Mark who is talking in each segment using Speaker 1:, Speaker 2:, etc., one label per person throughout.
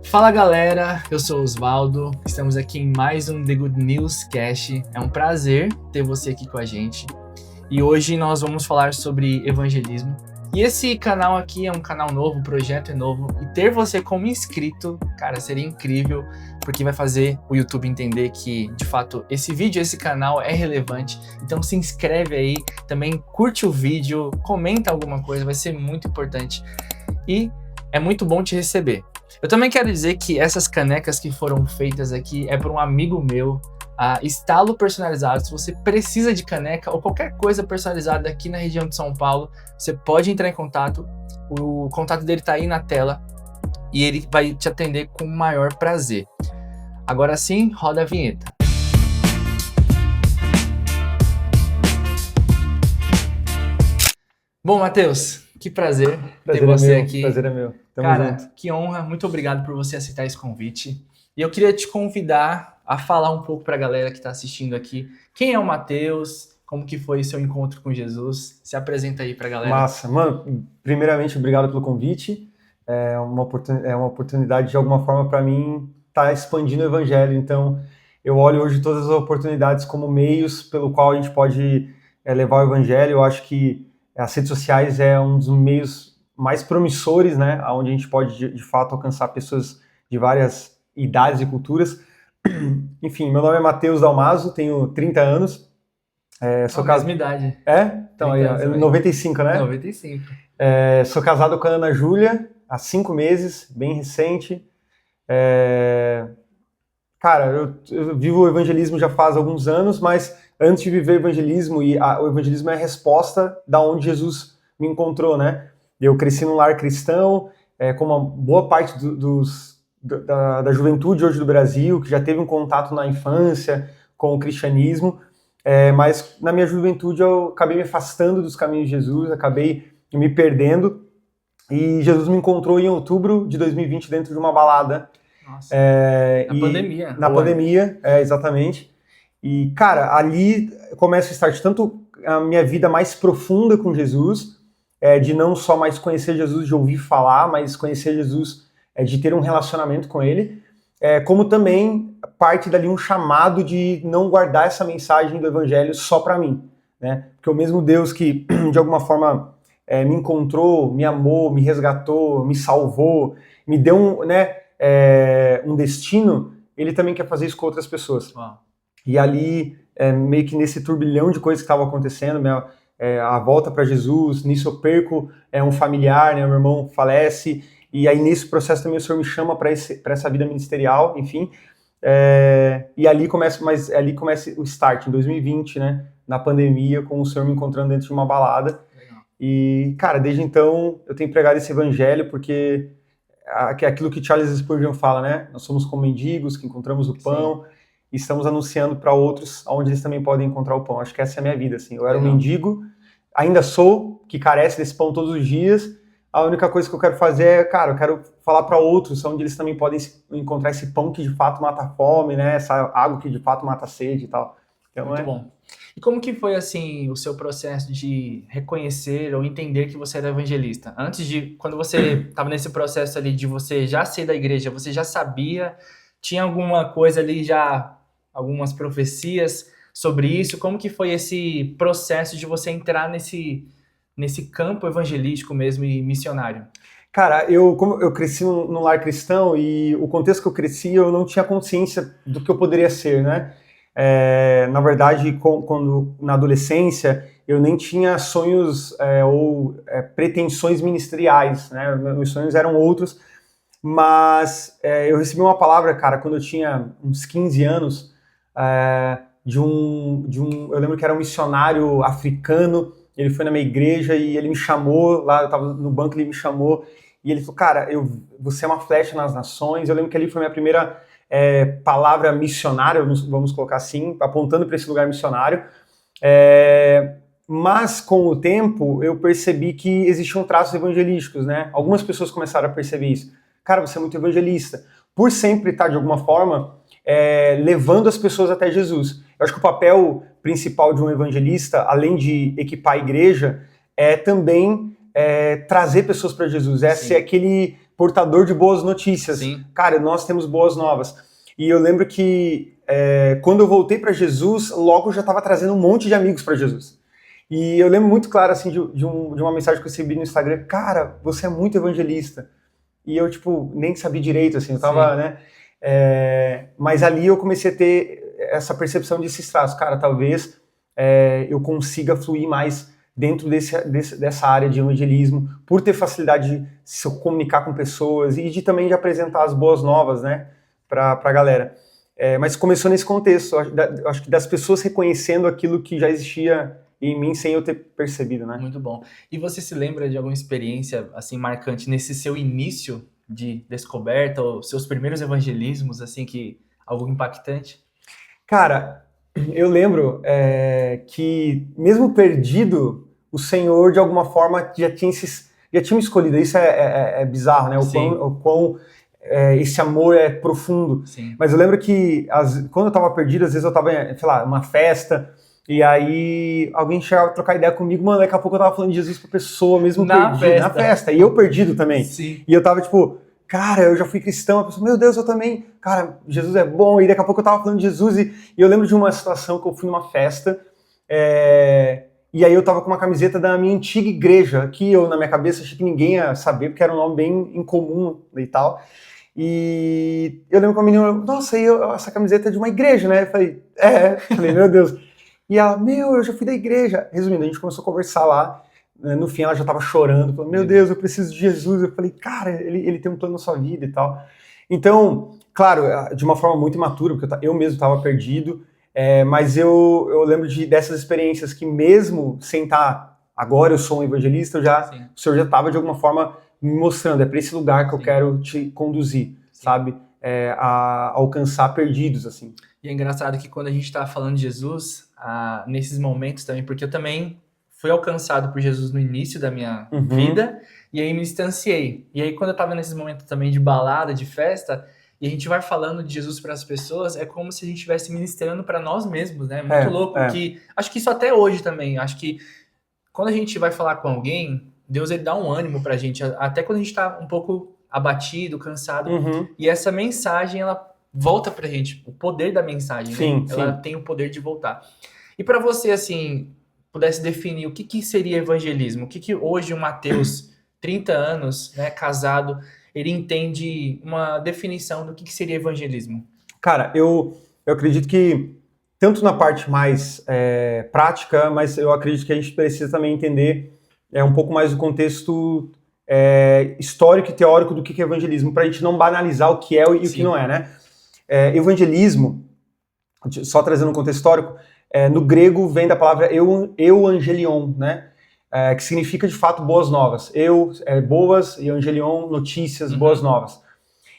Speaker 1: Fala galera, eu sou o Osvaldo, estamos aqui em mais um The Good News Cast. É um prazer ter você aqui com a gente e hoje nós vamos falar sobre evangelismo. E esse canal aqui é um canal novo, o projeto é novo e ter você como inscrito, cara, seria incrível porque vai fazer o YouTube entender que de fato esse vídeo, esse canal é relevante. Então se inscreve aí, também curte o vídeo, comenta alguma coisa, vai ser muito importante e é muito bom te receber. Eu também quero dizer que essas canecas que foram feitas aqui é por um amigo meu, a Estalo Personalizado. Se você precisa de caneca ou qualquer coisa personalizada aqui na região de São Paulo, você pode entrar em contato. O contato dele tá aí na tela e ele vai te atender com o maior prazer. Agora sim, roda a vinheta. Bom, Matheus, que prazer ter você aqui.
Speaker 2: Prazer é meu. Tamo
Speaker 1: Cara,
Speaker 2: junto.
Speaker 1: que honra, muito obrigado por você aceitar esse convite. E eu queria te convidar a falar um pouco para a galera que está assistindo aqui. Quem é o Matheus? Como que foi seu encontro com Jesus? Se apresenta aí para a galera.
Speaker 2: Massa. Mano, primeiramente, obrigado pelo convite. É uma oportunidade, de alguma forma, para mim, estar expandindo o evangelho. Então, eu olho hoje todas as oportunidades como meios pelo qual a gente pode levar o evangelho. Eu acho que as redes sociais é um dos meios mais promissores, né? Onde a gente pode, de fato, alcançar pessoas de várias idades e culturas. Enfim, meu nome é Matheus Dalmaso, tenho 30 anos.
Speaker 1: Sou mesma idade.
Speaker 2: Então aí, 95, né?
Speaker 1: 95.
Speaker 2: Sou casado com a Ana Júlia há 5 meses, bem recente. Cara, eu vivo o evangelismo já faz alguns anos, mas antes de viver o evangelismo, o evangelismo é a resposta da onde Jesus me encontrou, né? Eu cresci num lar cristão, como uma boa parte da juventude hoje do Brasil, que já teve um contato na infância com o cristianismo, mas na minha juventude eu acabei me afastando dos caminhos de Jesus, acabei me perdendo, e Jesus me encontrou em outubro de 2020 dentro de uma balada.
Speaker 1: Nossa, pandemia.
Speaker 2: Na pandemia, exatamente. E, cara, ali começa a start tanto a minha vida mais profunda com Jesus, de não só mais conhecer Jesus, de ouvir falar, mas conhecer Jesus, de ter um relacionamento com Ele, como também parte dali um chamado de não guardar essa mensagem do Evangelho só para mim, né? Porque o mesmo Deus que, de alguma forma, me encontrou, me amou, me resgatou, me salvou, me deu um destino, Ele também quer fazer isso com outras pessoas.
Speaker 1: Uau.
Speaker 2: E ali, meio que nesse turbilhão de coisas que estavam acontecendo, a volta para Jesus, nisso eu perco um familiar, né, meu irmão falece, e aí nesse processo também o Senhor me chama para essa vida ministerial, enfim, e ali começa o start, em 2020, né, na pandemia, com o Senhor me encontrando dentro de uma balada.
Speaker 1: Legal.
Speaker 2: E, cara, desde então eu tenho pregado esse evangelho, porque aquilo que Charles Spurgeon fala, né, nós somos como mendigos que encontramos o pão, sim, e estamos anunciando para outros onde eles também podem encontrar o pão. Acho que essa é a minha vida, assim. Eu era um mendigo, ainda sou, que carece desse pão todos os dias. A única coisa que eu quero fazer eu quero falar para outros onde eles também podem encontrar esse pão que de fato mata a fome, né? Essa água que de fato mata a sede e tal. Então,
Speaker 1: muito bom. E como que foi, assim, o seu processo de reconhecer ou entender que você era evangelista? Quando você estava nesse processo ali de você já ser da igreja, você já sabia? Tinha alguma coisa ali já, algumas profecias sobre isso? Como que foi esse processo de você entrar nesse campo evangelístico mesmo e missionário?
Speaker 2: Cara, como eu cresci num lar cristão e o contexto que eu cresci, eu não tinha consciência do que eu poderia ser, né? Na verdade, quando na adolescência, eu nem tinha sonhos ou pretensões ministeriais, né? Meus sonhos eram outros, mas eu recebi uma palavra, cara, quando eu tinha uns 15 anos, eu lembro que era um missionário africano. Ele foi na minha igreja e ele me chamou, lá eu estava no banco, ele me chamou, e ele falou, cara, você é uma flecha nas nações. Eu lembro que ali foi a minha primeira palavra missionária, vamos colocar assim, apontando para esse lugar missionário. Mas com o tempo eu percebi que existiam traços evangelísticos, né? Algumas pessoas começaram a perceber isso. Cara, você é muito evangelista. Por sempre estar, de alguma forma, levando as pessoas até Jesus. Eu acho que o papel principal de um evangelista, além de equipar a igreja, é também trazer pessoas para Jesus. É ser aquele portador de boas notícias.
Speaker 1: Sim.
Speaker 2: Cara, nós temos boas novas. E eu lembro que quando eu voltei para Jesus, logo eu já estava trazendo um monte de amigos para Jesus. E eu lembro muito claro, assim, de uma mensagem que eu recebi no Instagram: cara, você é muito evangelista. E eu, tipo, nem sabia direito, assim, eu tava, né? Mas ali eu comecei a ter essa percepção desses traços. Cara, talvez eu consiga fluir mais dentro dessa área de evangelismo, por ter facilidade de se comunicar com pessoas e também de apresentar as boas novas, né, pra galera. Mas começou nesse contexto, acho que das pessoas reconhecendo aquilo que já existia em mim sem eu ter percebido, né?
Speaker 1: Muito bom. E você se lembra de alguma experiência, assim, marcante nesse seu início de descoberta, ou seus primeiros evangelismos, assim, algo impactante?
Speaker 2: Cara, eu lembro que, mesmo perdido, o Senhor, de alguma forma, já tinha me escolhido. Isso é bizarro, né? O quão esse amor é profundo.
Speaker 1: Sim.
Speaker 2: Mas eu lembro que, quando eu tava perdido, às vezes eu tava, sei lá, numa festa, e aí alguém chegava a trocar ideia comigo, mano, daqui a pouco eu tava falando de Jesus pra pessoa, mesmo perdido, na festa. E eu perdido também.
Speaker 1: Sim.
Speaker 2: E eu tava, tipo... Cara, eu já fui cristão, a pessoa, meu Deus, eu também, cara, Jesus é bom, e daqui a pouco eu tava falando de Jesus, e eu lembro de uma situação que eu fui numa festa, e aí eu tava com uma camiseta da minha antiga igreja, que eu, na minha cabeça, achei que ninguém ia saber, porque era um nome bem incomum e tal, e eu lembro que a menina, nossa, essa camiseta é de uma igreja, né? Eu falei, meu Deus, e ela, eu já fui da igreja. Resumindo, a gente começou a conversar lá. No fim ela já estava chorando, falando, meu Deus, eu preciso de Jesus. Eu falei, cara, ele tem um plano na sua vida e tal. Então, claro, de uma forma muito imatura, porque eu mesmo estava perdido, mas eu lembro dessas experiências que mesmo sem estar, agora eu sou um evangelista, o Senhor já estava de alguma forma me mostrando, é para esse lugar que eu quero te conduzir, sabe? A alcançar perdidos, assim.
Speaker 1: E é engraçado que quando a gente está falando de Jesus, nesses momentos também, porque eu também fui alcançado por Jesus no início da minha vida, e aí me distanciei. E aí quando eu tava nesses momentos também de balada, de festa, e a gente vai falando de Jesus para as pessoas, é como se a gente estivesse ministrando para nós mesmos, né? Muito louco que... Acho que isso até hoje também. Acho que quando a gente vai falar com alguém, Deus ele dá um ânimo pra gente, até quando a gente tá um pouco abatido, cansado. E essa mensagem, ela volta pra gente. O poder da mensagem,
Speaker 2: sim,
Speaker 1: né? Ela tem o poder de voltar. E para você, assim... pudesse definir o que seria evangelismo, o que hoje o Mateus, 30 anos, né, casado, ele entende uma definição do que seria evangelismo?
Speaker 2: Cara, eu acredito que, tanto na parte mais prática, mas eu acredito que a gente precisa também entender um pouco mais do contexto histórico e teórico do que é evangelismo, para a gente não banalizar o que é e o que não é, né? Evangelismo, só trazendo um contexto histórico, no grego vem da palavra euangelion, né? Que significa de fato boas novas. Boas, e angelion, notícias, boas novas.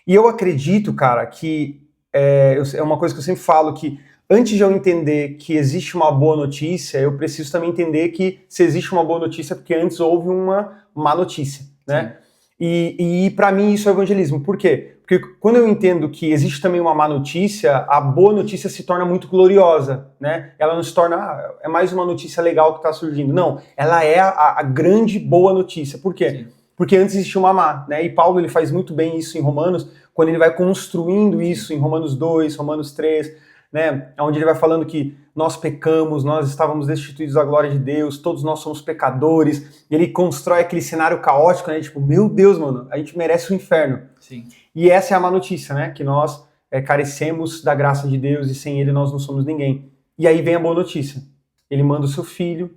Speaker 2: E eu acredito, cara, que é uma coisa que eu sempre falo, que antes de eu entender que existe uma boa notícia, eu preciso também entender que se existe uma boa notícia, porque antes houve uma má notícia, né? E para mim isso é evangelismo. Por quê? Porque quando eu entendo que existe também uma má notícia, a boa notícia se torna muito gloriosa, né? Ela não se torna, é mais uma notícia legal que está surgindo. Não, ela é a grande boa notícia. Por quê?
Speaker 1: Sim.
Speaker 2: Porque antes existia uma má, né? E Paulo ele faz muito bem isso em Romanos, quando ele vai construindo isso em Romanos 2, Romanos 3, né? Onde ele vai falando que nós pecamos, nós estávamos destituídos da glória de Deus, todos nós somos pecadores. E ele constrói aquele cenário caótico, né? Tipo, meu Deus, mano, a gente merece o inferno.
Speaker 1: Sim.
Speaker 2: E essa é a má notícia, né? Que nós carecemos da graça de Deus e sem ele nós não somos ninguém. E aí vem a boa notícia. Ele manda o seu filho,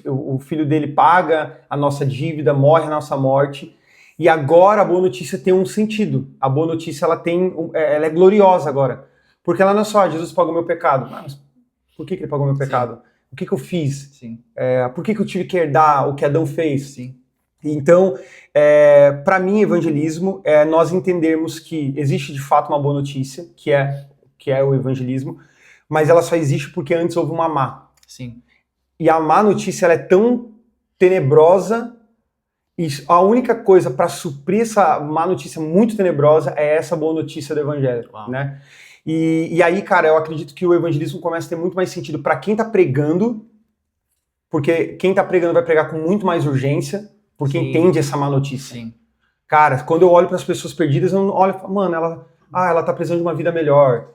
Speaker 2: o filho dele paga a nossa dívida, morre a nossa morte. E agora a boa notícia tem um sentido. A boa notícia ela é gloriosa agora. Porque ela não é só, Jesus pagou meu pecado. Mas por que ele pagou meu pecado?
Speaker 1: Sim.
Speaker 2: O que eu fiz?
Speaker 1: Sim.
Speaker 2: Por que eu tive que herdar o que Adão fez?
Speaker 1: Sim.
Speaker 2: Então, para mim, evangelismo é nós entendermos que existe de fato uma boa notícia, que é o evangelismo, mas ela só existe porque antes houve uma má.
Speaker 1: Sim.
Speaker 2: E a má notícia ela é tão tenebrosa, e a única coisa para suprir essa má notícia muito tenebrosa é essa boa notícia do evangelho, né? E aí, cara, eu acredito que o evangelismo começa a ter muito mais sentido para quem tá pregando, porque quem tá pregando vai pregar com muito mais urgência, porque entende essa má notícia.
Speaker 1: Sim.
Speaker 2: Cara, quando eu olho para as pessoas perdidas, eu não olho e falo, mano, ela tá precisando de uma vida melhor.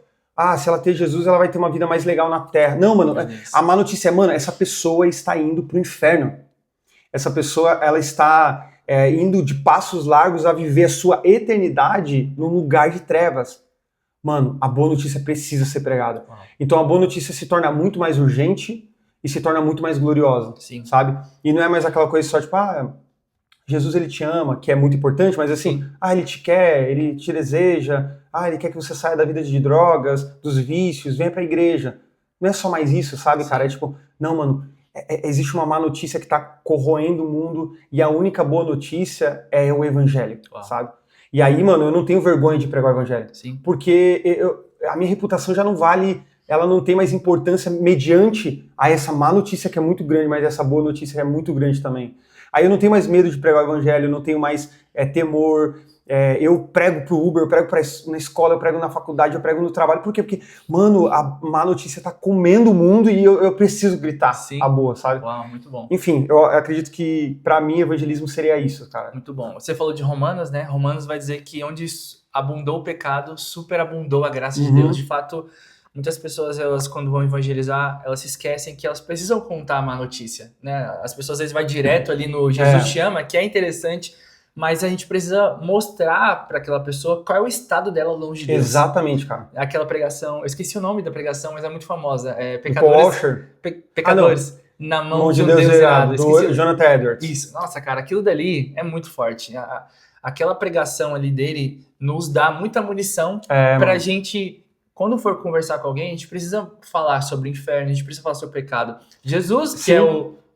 Speaker 2: Se ela ter Jesus, ela vai ter uma vida mais legal na Terra. Não, mano, a má notícia é, mano, essa pessoa está indo pro inferno. Essa pessoa, ela está indo de passos largos a viver a sua eternidade num lugar de trevas. Mano, a boa notícia precisa ser pregada. Então a boa notícia se torna muito mais urgente e se torna muito mais gloriosa,
Speaker 1: Sim.
Speaker 2: sabe? E não é mais aquela coisa só tipo, Jesus ele te ama, que é muito importante, mas assim, ele te quer, ele te deseja, ele quer que você saia da vida de drogas, dos vícios, venha pra igreja. Não é só mais isso, sabe, cara? É tipo, não, mano, existe uma má notícia que tá corroendo o mundo e a única boa notícia é o evangelho, sabe? E aí, mano, eu não tenho vergonha de pregar o evangelho.
Speaker 1: Sim.
Speaker 2: Porque a minha reputação já não vale, ela não tem mais importância mediante a essa má notícia que é muito grande, mas essa boa notícia que é muito grande também. Aí eu não tenho mais medo de pregar o evangelho, eu não tenho mais temor, eu prego pro Uber, eu prego na escola, eu prego na faculdade, eu prego no trabalho. Por quê? Porque, mano, a má notícia tá comendo o mundo e eu preciso gritar a boa, sabe?
Speaker 1: Uau, muito bom.
Speaker 2: Enfim, eu acredito que pra mim evangelismo seria isso, cara.
Speaker 1: Muito bom. Você falou de Romanos, né? Romanos vai dizer que onde abundou o pecado, superabundou a graça de Deus. De fato, muitas pessoas, elas quando vão evangelizar, elas se esquecem que elas precisam contar a má notícia, né? As pessoas às vezes vai direto ali no Jesus te ama, que é interessante, mas a gente precisa mostrar para aquela pessoa qual é o estado dela longe de Deus.
Speaker 2: Exatamente, cara.
Speaker 1: Aquela pregação, eu esqueci o nome da pregação, mas é muito famosa. Pecadores na mão de um Deus irado.
Speaker 2: Do Jonathan Edwards.
Speaker 1: Isso. Nossa, cara, aquilo dali é muito forte. Aquela pregação ali dele nos dá muita munição pra gente, quando for conversar com alguém, a gente precisa falar sobre o inferno, a gente precisa falar sobre o pecado. Jesus, que é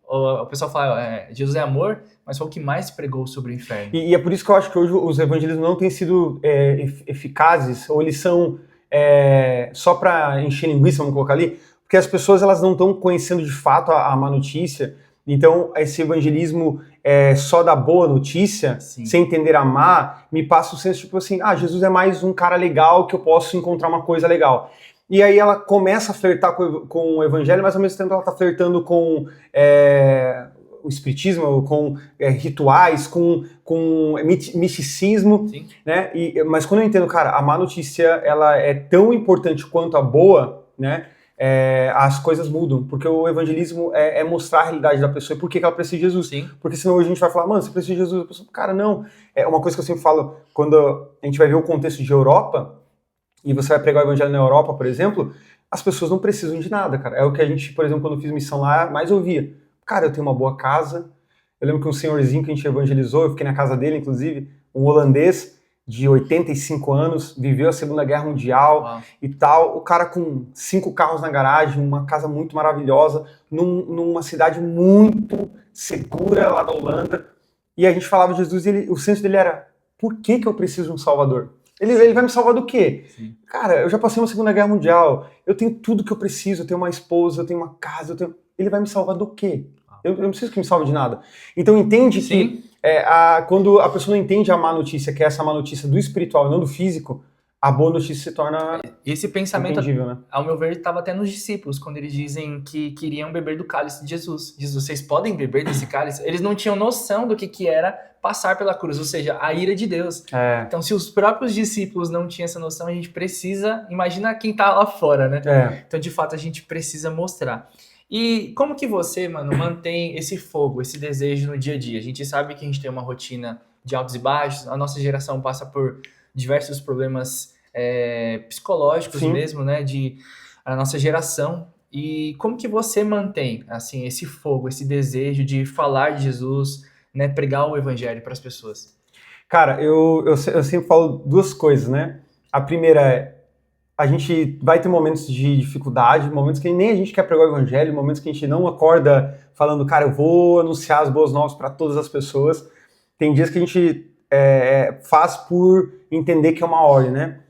Speaker 1: o pessoal fala, Jesus é amor, mas foi o que mais pregou sobre o inferno.
Speaker 2: E é por isso que eu acho que hoje os evangelismos não têm sido eficazes, ou eles são só para encher linguiça, vamos colocar ali, porque as pessoas elas não estão conhecendo de fato a má notícia. Então esse evangelismo só da boa notícia, sem entender a má, me passa o senso tipo assim, Jesus é mais um cara legal que eu posso encontrar uma coisa legal. E aí ela começa a flertar com o evangelho, mas ao mesmo tempo ela está flertando com o espiritismo, com rituais, com misticismo, né? Mas quando eu entendo, cara, a má notícia ela é tão importante quanto a boa, né? As coisas mudam, porque o evangelismo é mostrar a realidade da pessoa e por que ela precisa de Jesus. Porque senão hoje a gente vai falar, mano, você precisa de Jesus. A pessoa, cara, não. É uma coisa que eu sempre falo, quando a gente vai ver o contexto de Europa, e você vai pregar o evangelho na Europa, por exemplo, as pessoas não precisam de nada, cara. É o que a gente, por exemplo, quando eu fiz missão lá, mais ouvia. Cara, eu tenho uma boa casa. Eu lembro que um senhorzinho que a gente evangelizou, eu fiquei na casa dele, inclusive, um holandês de 85 anos, viveu a Segunda Guerra Mundial e tal. O cara com 5 carros na garagem, uma casa muito maravilhosa, numa cidade muito segura lá da Holanda. E a gente falava de Jesus e o senso dele era, por que eu preciso de um salvador? Ele vai me salvar do quê? Cara, eu já passei uma Segunda Guerra Mundial, eu tenho tudo que eu preciso, eu tenho uma esposa, eu tenho uma casa, ele vai me salvar do quê? Eu não preciso que me salve de nada. Então entende que quando a pessoa não entende a má notícia, que é essa má notícia do espiritual e não do físico, a boa notícia se torna
Speaker 1: esse pensamento,
Speaker 2: entendível, né?
Speaker 1: Ao meu ver, estava até nos discípulos, quando eles dizem que queriam beber do cálice de Jesus. Diz, vocês podem beber desse cálice? Eles não tinham noção do que era passar pela cruz, ou seja, a ira de Deus. Então, se os próprios discípulos não tinham essa noção, a gente precisa, imagina quem tá lá fora, né? Então, de fato, a gente precisa mostrar. E como que você, mano, mantém esse fogo, esse desejo no dia a dia? A gente sabe que a gente tem uma rotina de altos e baixos, a nossa geração passa por diversos problemas psicológicos mesmo, né, a nossa geração. E como que você mantém, assim, esse fogo, esse desejo de falar de Jesus, né, pregar o evangelho para as pessoas?
Speaker 2: Cara, eu sempre falo duas coisas, né? A primeira é, a gente vai ter momentos de dificuldade, momentos que nem a gente quer pregar o evangelho, momentos que a gente não acorda falando, cara, eu vou anunciar as boas novas para todas as pessoas. Tem dias que a gente faz por entender que é uma ordem, né?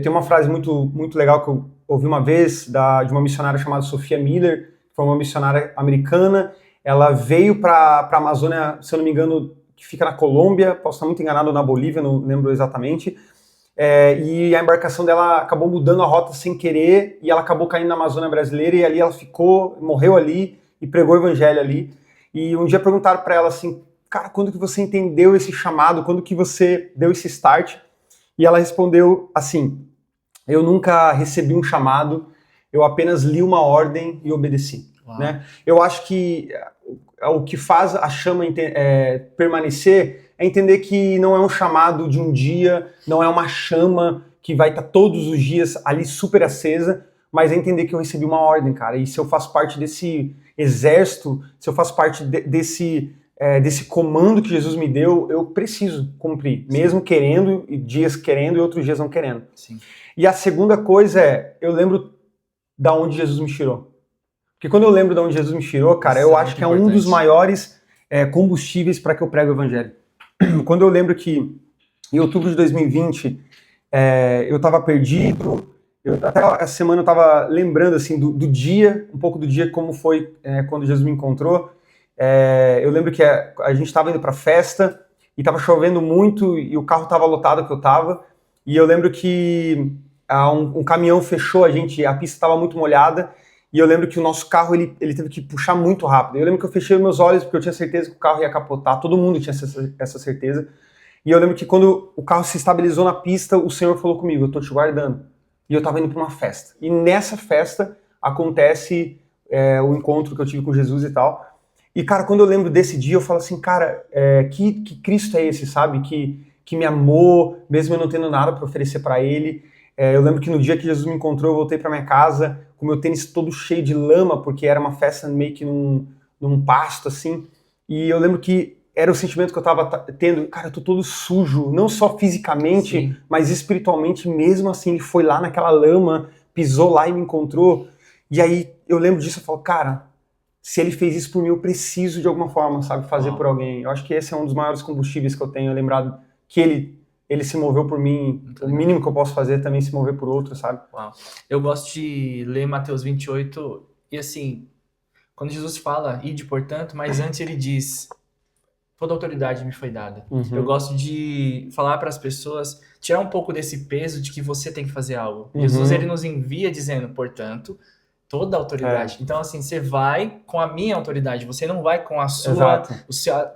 Speaker 2: Tem uma frase muito, muito legal que eu ouvi uma vez de uma missionária chamada Sophia Miller, que foi uma missionária americana. Ela veio para a Amazônia, se eu não me engano, que fica na Colômbia, posso estar muito enganado, na Bolívia, não lembro exatamente. E a embarcação dela acabou mudando a rota sem querer e ela acabou caindo na Amazônia brasileira e ali ela ficou, morreu ali e pregou o evangelho ali. E um dia perguntaram para ela assim, cara, quando que você entendeu esse chamado? Quando que você deu esse start? E ela respondeu assim, eu nunca recebi um chamado, eu apenas li uma ordem e obedeci. Né? Eu acho que o que faz a chama permanecer é entender que não é um chamado de um dia, não é uma chama que vai estar todos os dias ali super acesa, mas é entender que eu recebi uma ordem, cara, e se eu faço parte desse exército, se eu faço parte desse comando que Jesus me deu, eu preciso cumprir, Sim. mesmo querendo, e dias querendo e outros dias não querendo.
Speaker 1: Sim.
Speaker 2: E a segunda coisa eu lembro da onde Jesus me tirou. Porque quando eu lembro de onde Jesus me tirou, cara, eu acho que é um dos maiores combustíveis para que eu prego o evangelho. Quando eu lembro que em outubro de 2020 eu estava perdido, até essa semana eu estava lembrando assim, do dia, um pouco do dia como foi quando Jesus me encontrou. Eu lembro que a gente estava indo para festa e estava chovendo muito e o carro estava lotado que eu estava. E eu lembro que um caminhão fechou a pista estava muito molhada. E eu lembro que o nosso carro, ele teve que puxar muito rápido. Eu lembro que eu fechei meus olhos porque eu tinha certeza que o carro ia capotar. Todo mundo tinha essa certeza. E eu lembro que quando o carro se estabilizou na pista, o Senhor falou comigo, eu tô te guardando. E eu tava indo para uma festa. E nessa festa acontece o encontro que eu tive com Jesus e tal. E, cara, quando eu lembro desse dia, eu falo assim, cara, que Cristo é esse, sabe? Que me amou, mesmo eu não tendo nada para oferecer para Ele. Eu lembro que no dia que Jesus me encontrou, eu voltei para minha casa com meu tênis todo cheio de lama, porque era uma festa meio que num pasto, assim. E eu lembro que era o sentimento que eu tava tendo, cara, eu tô todo sujo, não só fisicamente, Sim. mas espiritualmente, mesmo assim, ele foi lá naquela lama, pisou lá e me encontrou. E aí eu lembro disso e falo, cara, se ele fez isso por mim, eu preciso de alguma forma, sabe, fazer por alguém. Eu acho que esse é um dos maiores combustíveis que eu tenho, lembrado que ele se moveu por mim, o mínimo que eu posso fazer é também se mover por outro, sabe?
Speaker 1: Uau. Eu gosto de ler Mateus 28 e assim, quando Jesus fala, ide portanto, mas antes ele diz, toda autoridade me foi dada. Uhum. Eu gosto de falar para as pessoas, tirar um pouco desse peso de que você tem que fazer algo. Uhum. Jesus, ele nos envia dizendo, portanto, toda autoridade. Então, assim, você vai com a minha autoridade, você não vai com a sua...
Speaker 2: Exato.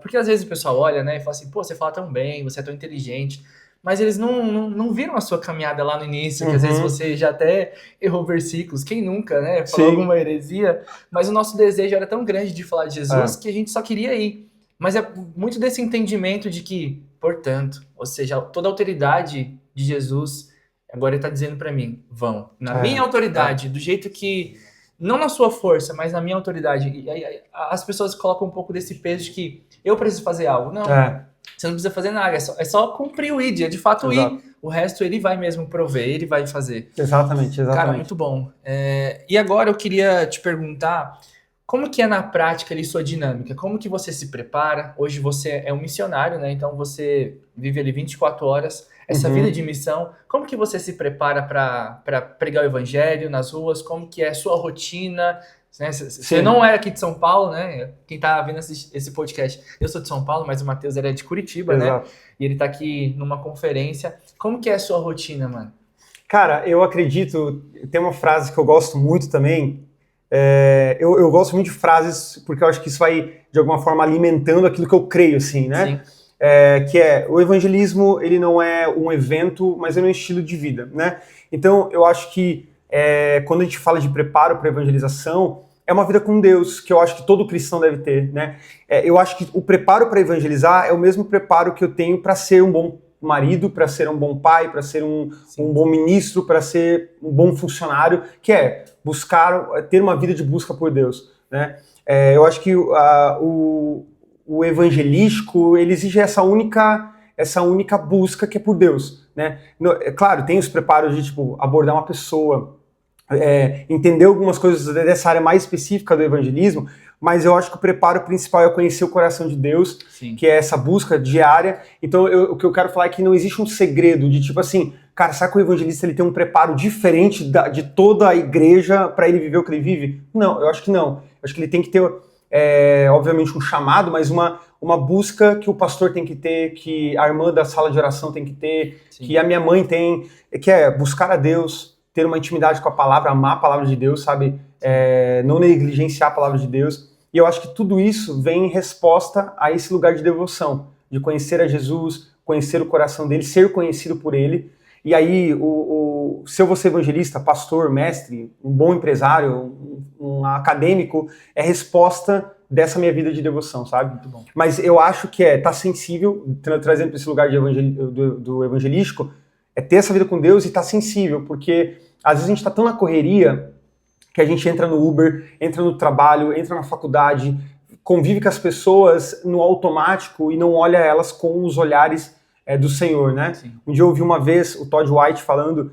Speaker 1: Porque às vezes o pessoal olha, né, e fala assim, pô, você fala tão bem, você é tão inteligente, mas eles não viram a sua caminhada lá no início, que às vezes você já até errou versículos, quem nunca, né, falou alguma heresia, mas o nosso desejo era tão grande de falar de Jesus que a gente só queria ir. Mas é muito desse entendimento de que, portanto, ou seja, toda a autoridade de Jesus, agora ele está dizendo para mim, vão, na minha autoridade, do jeito que, não na sua força, mas na minha autoridade. E aí, as pessoas colocam um pouco desse peso de que eu preciso fazer algo. Não, você não precisa fazer nada, é só cumprir o ID, é de fato ir. O resto ele vai mesmo prover, ele vai fazer.
Speaker 2: Exatamente.
Speaker 1: Cara, muito bom. E agora eu queria te perguntar, como que é na prática ali sua dinâmica? Como que você se prepara? Hoje você é um missionário, né? Então você vive ali 24 horas, essa vida de missão. Como que você se prepara para pregar o evangelho nas ruas? Como que é a sua rotina? Né? Você não é aqui de São Paulo, né? Quem tá vendo esse podcast, eu sou de São Paulo, mas o Matheus é de Curitiba, Exato. Né? E ele tá aqui numa conferência. Como que é a sua rotina, mano?
Speaker 2: Cara, eu acredito, tem uma frase que eu gosto muito também, eu gosto muito de frases porque eu acho que isso vai, de alguma forma, alimentando aquilo que eu creio, assim, né?
Speaker 1: Sim.
Speaker 2: Que o evangelismo, ele não é um evento, mas ele é um estilo de vida, né? Então, eu acho que quando a gente fala de preparo para evangelização, é uma vida com Deus, que eu acho que todo cristão deve ter, né? Eu acho que o preparo para evangelizar é o mesmo preparo que eu tenho para ser um bom marido, para ser um bom pai, para ser um bom ministro, para ser um bom funcionário, que é ter uma vida de busca por Deus, né? Eu acho que o evangelístico, ele exige essa única busca que é por Deus, né? Claro, tem os preparos de abordar uma pessoa, entender algumas coisas dessa área mais específica do evangelismo, mas eu acho que o preparo principal é conhecer o coração de Deus, Sim. que é essa busca diária. Então, o que eu quero falar é que não existe um segredo de cara, será que o evangelista ele tem um preparo diferente de toda a igreja para ele viver o que ele vive? Não, eu acho que não. Eu acho que ele tem que ter, obviamente, um chamado, mas uma busca que o pastor tem que ter, que a irmã da sala de oração tem que ter, Sim. que a minha mãe tem, que é buscar a Deus, ter uma intimidade com a palavra, amar a palavra de Deus, sabe? Não negligenciar a palavra de Deus. E eu acho que tudo isso vem em resposta a esse lugar de devoção, de conhecer a Jesus, conhecer o coração dele, ser conhecido por ele. E aí, se eu vou ser evangelista, pastor, mestre, um bom empresário, um acadêmico, é resposta dessa minha vida de devoção, sabe?
Speaker 1: Muito bom.
Speaker 2: Mas eu acho que tá sensível, trazendo para esse lugar do evangelístico, é ter essa vida com Deus e tá sensível, porque às vezes a gente tá tão na correria que a gente entra no Uber, entra no trabalho, entra na faculdade, convive com as pessoas no automático e não olha elas com os olhares do Senhor, né?
Speaker 1: Sim.
Speaker 2: Um dia eu ouvi uma vez o Todd White falando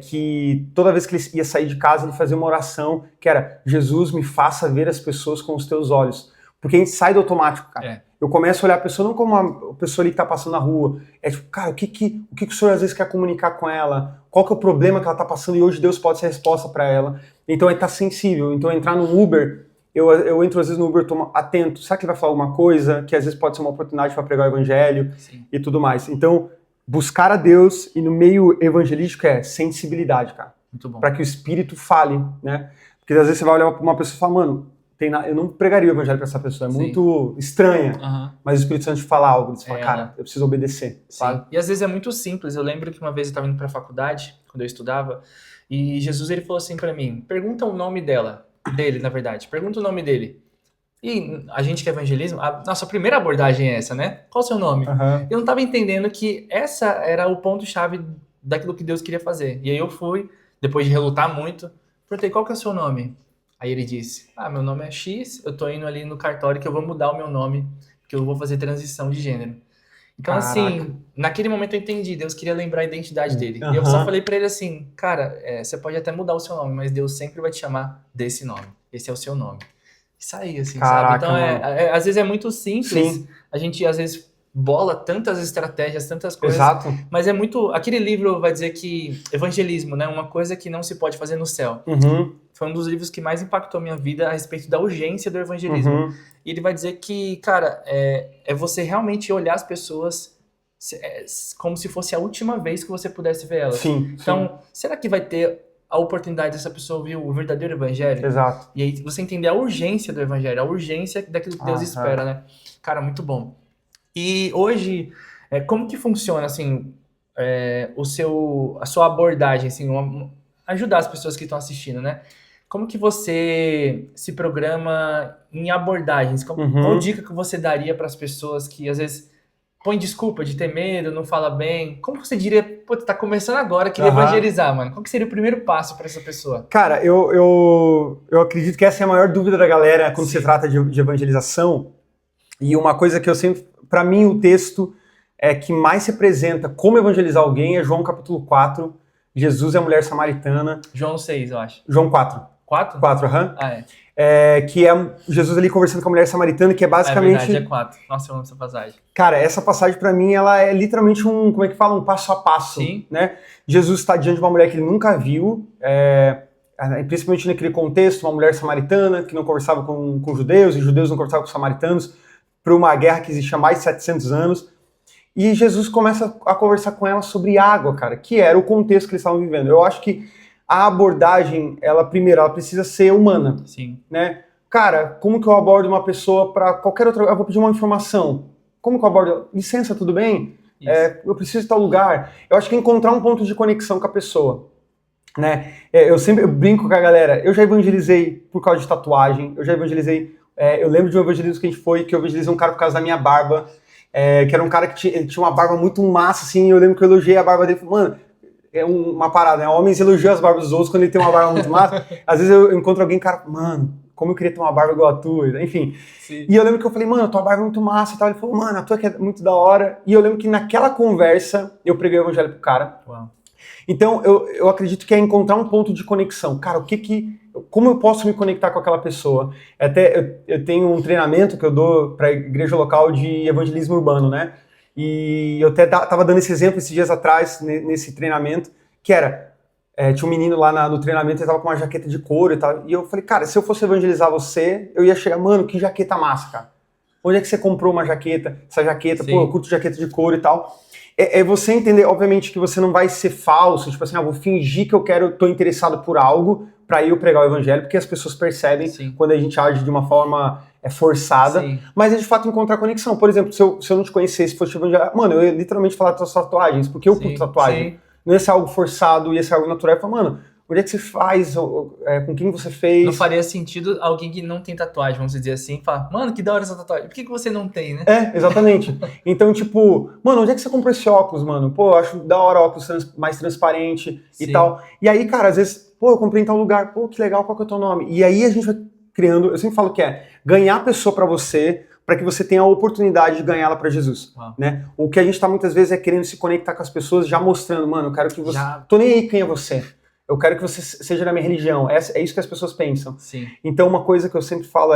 Speaker 2: que toda vez que ele ia sair de casa, ele fazia uma oração que era: Jesus, me faça ver as pessoas com os teus olhos. Porque a gente sai do automático, cara. Eu começo a olhar a pessoa não como uma pessoa ali que tá passando na rua. É tipo, cara, o que o Senhor às vezes quer comunicar com ela? Qual que é o problema que ela tá passando? E hoje Deus pode ser a resposta para ela. Então tá sensível. Então entrar no Uber, eu entro às vezes no Uber, tô atento. Será que ele vai falar alguma coisa? Que às vezes pode ser uma oportunidade para pregar o evangelho.
Speaker 1: Sim.
Speaker 2: E tudo mais. Então, buscar a Deus e no meio evangelístico é sensibilidade, cara.
Speaker 1: Muito bom.
Speaker 2: Para que o Espírito fale, né? Porque às vezes você vai olhar pra uma pessoa e fala, mano, eu não pregaria o evangelho para essa pessoa, é muito estranha. Mas o Espírito Santo te fala algo, você fala, cara, eu preciso obedecer. Sabe?
Speaker 1: E às vezes é muito simples. Eu lembro que uma vez eu estava indo para a faculdade, quando eu estudava, e Jesus ele falou assim para mim: pergunta o nome dele, na verdade. Pergunta o nome dele. E a gente que é evangelismo, a nossa primeira abordagem é essa, né? Qual o seu nome? Eu não estava entendendo que essa era o ponto-chave daquilo que Deus queria fazer. E aí eu fui, depois de relutar muito, perguntei: qual que é o seu nome? Aí ele disse: meu nome é X, eu tô indo ali no cartório que eu vou mudar o meu nome, que eu vou fazer transição de gênero. Então, assim, naquele momento eu entendi, Deus queria lembrar a identidade dele. E eu só falei pra ele assim: cara, você pode até mudar o seu nome, mas Deus sempre vai te chamar desse nome. Esse é o seu nome. E saí, assim, sabe? Então, às vezes é muito simples.
Speaker 2: Sim.
Speaker 1: A gente, às vezes, bola tantas estratégias, tantas coisas.
Speaker 2: Exato.
Speaker 1: Mas é muito... Aquele livro vai dizer que evangelismo, né? Uma coisa que não se pode fazer no céu. Foi um dos livros que mais impactou a minha vida a respeito da urgência do evangelismo. E ele vai dizer que, cara, é você realmente olhar as pessoas como se fosse a última vez que você pudesse ver elas. Então, será que vai ter a oportunidade dessa pessoa ouvir o verdadeiro evangelho?
Speaker 2: Exato.
Speaker 1: E aí você entender a urgência do evangelho, a urgência daquilo que Deus espera, né? Cara, muito bom. E hoje, como que funciona, assim, a sua abordagem, assim, ajudar as pessoas que estão assistindo, né? Como que você se programa em abordagens? Qual dica que você daria para as pessoas que, às vezes, põe desculpa de ter medo, não fala bem? Como você diria, pô, tá começando agora, queria evangelizar, mano. Qual que seria o primeiro passo para essa pessoa?
Speaker 2: Cara, eu acredito que essa é a maior dúvida da galera quando se trata de evangelização. E uma coisa que eu sempre... Para mim, o texto que mais se apresenta como evangelizar alguém é João capítulo 4. Jesus e a mulher samaritana.
Speaker 1: João 6, eu acho.
Speaker 2: João 4.
Speaker 1: 4?
Speaker 2: 4, que é Jesus ali conversando com a mulher samaritana, que é basicamente...
Speaker 1: É verdade, é 4. Nossa, eu amo essa passagem.
Speaker 2: Cara, essa passagem pra mim, ela é literalmente um passo a passo, né? Jesus está diante de uma mulher que ele nunca viu, principalmente naquele contexto, uma mulher samaritana que não conversava com judeus, e judeus não conversavam com samaritanos, para uma guerra que existia há mais de 700 anos. E Jesus começa a conversar com ela sobre água, cara, que era o contexto que eles estavam vivendo. Eu acho que a abordagem, ela precisa ser humana.
Speaker 1: Sim.
Speaker 2: Né? Cara, como que eu abordo uma pessoa para qualquer outra... Eu vou pedir uma informação. Como que eu abordo? Licença, tudo bem? Eu preciso de tal lugar. Eu acho que encontrar um ponto de conexão com a pessoa. Né? Eu sempre brinco com a galera. Eu já evangelizei por causa de tatuagem. Eu já evangelizei... eu lembro de um evangelismo que a gente foi, que eu evangelizei um cara por causa da minha barba. Que era um cara que ele tinha uma barba muito massa, assim. Eu lembro que eu elogiei a barba dele. Mano, é uma parada, né? Homens elogiam as barbas dos outros quando ele tem uma barba muito massa. Às vezes eu encontro alguém, cara, mano, como eu queria ter uma barba igual a tua, enfim.
Speaker 1: Sim.
Speaker 2: E eu lembro que eu falei, mano, a tua barba é muito massa e tal. Ele falou, mano, a tua que é muito da hora. E eu lembro que naquela conversa eu preguei o evangelho pro cara.
Speaker 1: Uau.
Speaker 2: Então eu acredito que é encontrar um ponto de conexão. Cara, como eu posso me conectar com aquela pessoa? Até eu tenho um treinamento que eu dou pra igreja local de evangelismo urbano, né? E eu até tava dando esse exemplo esses dias atrás, nesse treinamento, que era, tinha um menino lá no treinamento, ele tava com uma jaqueta de couro e tal, e eu falei, cara, se eu fosse evangelizar você, eu ia chegar, mano, que jaqueta massa, cara. Onde é que você comprou essa jaqueta? Sim. Pô, eu curto jaqueta de couro e tal. É você entender, obviamente, que você não vai ser falso, tipo assim, vou fingir que tô interessado por algo, para eu pregar o evangelho, porque as pessoas percebem quando a gente age de uma forma forçada, mas é de fato encontrar conexão. Por exemplo, se eu não te conhecesse, fosse evangelho, mano, eu ia literalmente falar das tuas tatuagens, porque eu curto tatuagem. Não ia ser algo forçado, ia ser algo natural. Eu falo, mano, onde é que você faz? Com quem você fez?
Speaker 1: Não faria sentido alguém que não tem tatuagem, vamos dizer assim, falar, mano, que da hora essa tatuagem. Por que você não tem, né?
Speaker 2: Exatamente. Então, tipo, mano, onde é que você comprou esse óculos, mano? Pô, eu acho da hora óculos mais transparente e tal. E aí, cara, às vezes, pô, eu comprei em tal lugar. Pô, que legal, qual que é o teu nome? E aí a gente vai criando, eu sempre falo que ganhar a pessoa pra você, para que você tenha a oportunidade de ganhá-la para Jesus, né? O que a gente tá muitas vezes querendo se conectar com as pessoas, já mostrando, mano, eu quero que você... Tô nem aí quem é você. Eu quero que você seja da minha religião. É isso que as pessoas pensam. Então, uma coisa que eu sempre falo